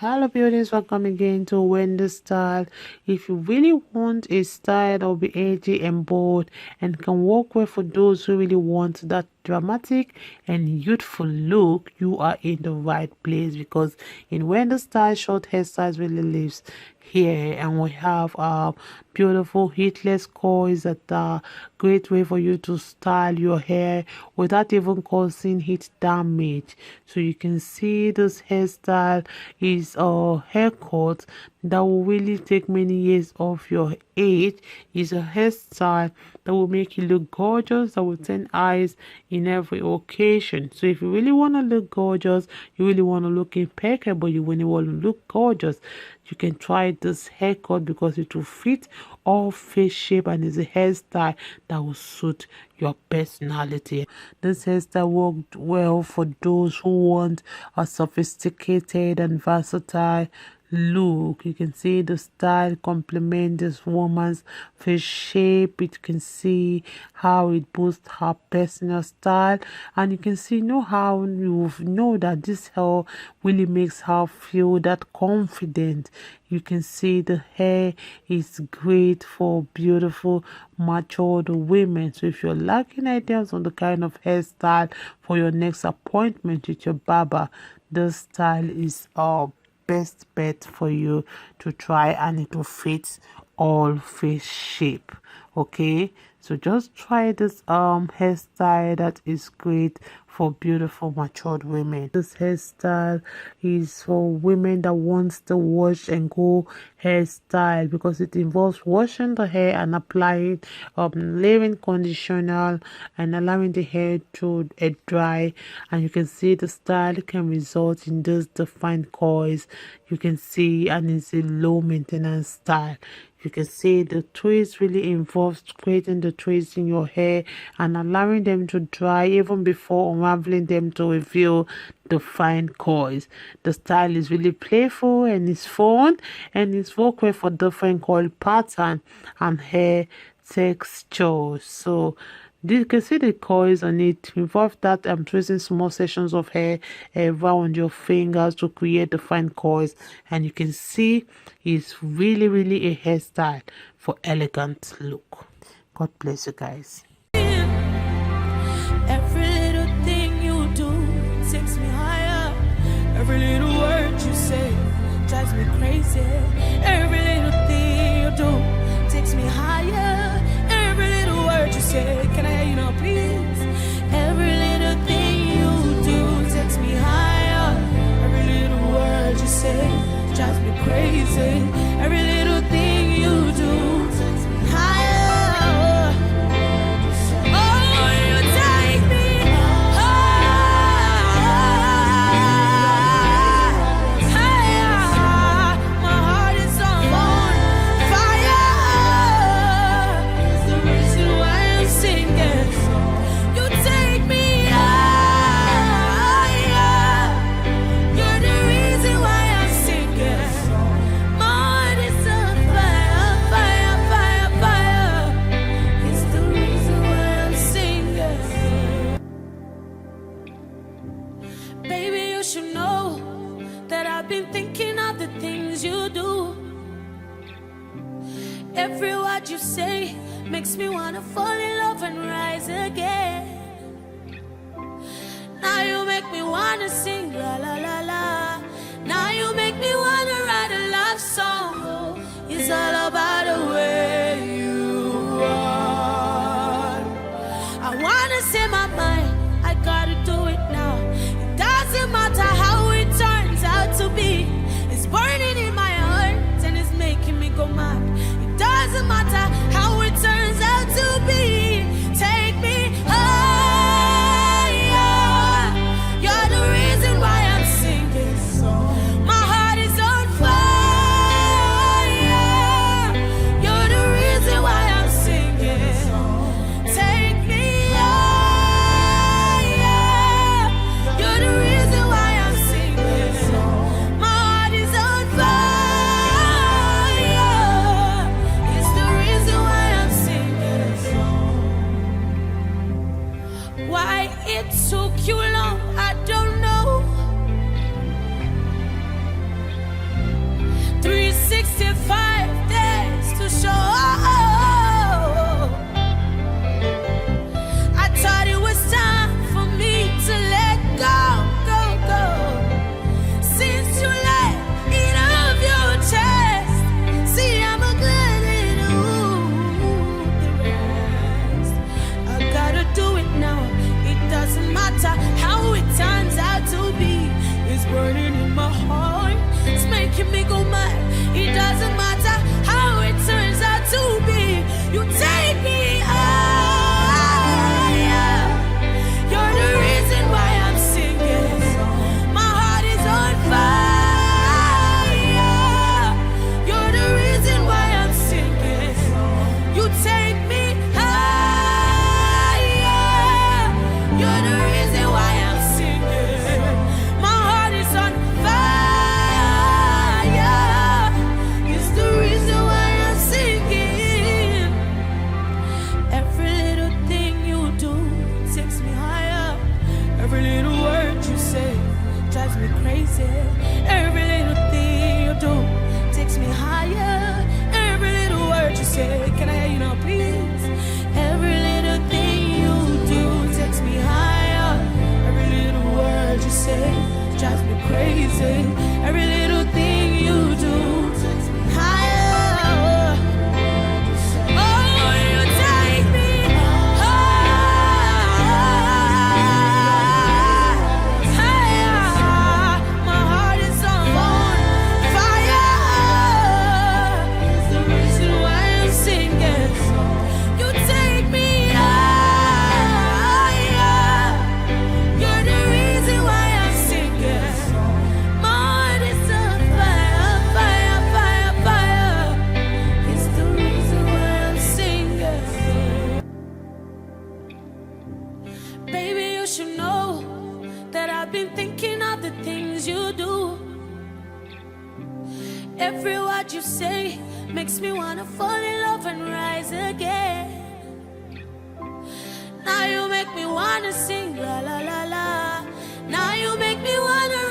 Hello beauties, welcome again to Wendy Style. If you really want a style that will be edgy and bold and can work well for those who really want that dramatic and youthful look, you are in the right place, because in Wendy Style, short hairstyles really lives here, and we have beautiful heatless coils that are great way for you to style your hair without even causing heat damage. So you can see this hairstyle is a haircut that will really take many years of your age. Is a hairstyle that will make you look gorgeous, that will turn eyes in every occasion. So if you really want to look gorgeous, you really want to look impeccable, you really want to look gorgeous, you can try this haircut because it will fit all face shape and is a hairstyle that will suit your personality. This hairstyle worked well for those who want a sophisticated and versatile look. You can see the style complement this woman's face shape. You can see how it boosts her personal style, and you can see how you know that this hair really makes her feel that confident. You can see the hair is great for beautiful matured women. So if you're lacking ideas on the kind of hairstyle for your next appointment with your barber, this style is best bet for you to try, and it will fit all face shape. Okay, so just try this hairstyle that is great for beautiful matured women. This hairstyle is for women that wants the wash and go hairstyle, because it involves washing the hair and applying leave-in conditioner and allowing the hair to dry. And you can see the style can result in this defined coils. You can see, and it's a low maintenance style. You can see the twist really involves creating the twists in your hair and allowing them to dry even before unraveling them to reveal the fine coils. The style is really playful and it's fun, and it's work well for different coil pattern and hair texture. So you can see the coils on it involve that twisting small sections of hair around your fingers to create the fine coils, and you can see it's really a hairstyle for elegant look. God bless you guys. Every little thing you do takes me higher. Every little word you say drives me crazy. Every little thing you do takes me higher. Every little word you say, can I hear you now, please? Every little thing you do takes me higher. Every little word you say drives me crazy. Every little thing you do takes me higher. Oh, you take me higher. My heart is on fire. It's the reason why I'm singing. You take me higher. You're the reason why I'm singing. My heart is on fire, fire, fire, fire. It's the reason why I'm singing. Baby, you should know that I've been thinking of the things you do. Every word you say makes me wanna fall in love and rise again. Now you make me wanna sing la la la la. Now you make me wanna write a love song. It's all about the way you are. I wanna say my mind, I gotta do it now. It doesn't matter how it turns out to be. It's burning in my heart and it's making me go mad. It doesn't matter how it turns out to be. Take me higher. You're the reason why I'm singing. My heart Every word you say makes me wanna fall in love and rise again. Now you make me wanna sing la la la la. Now you make me wanna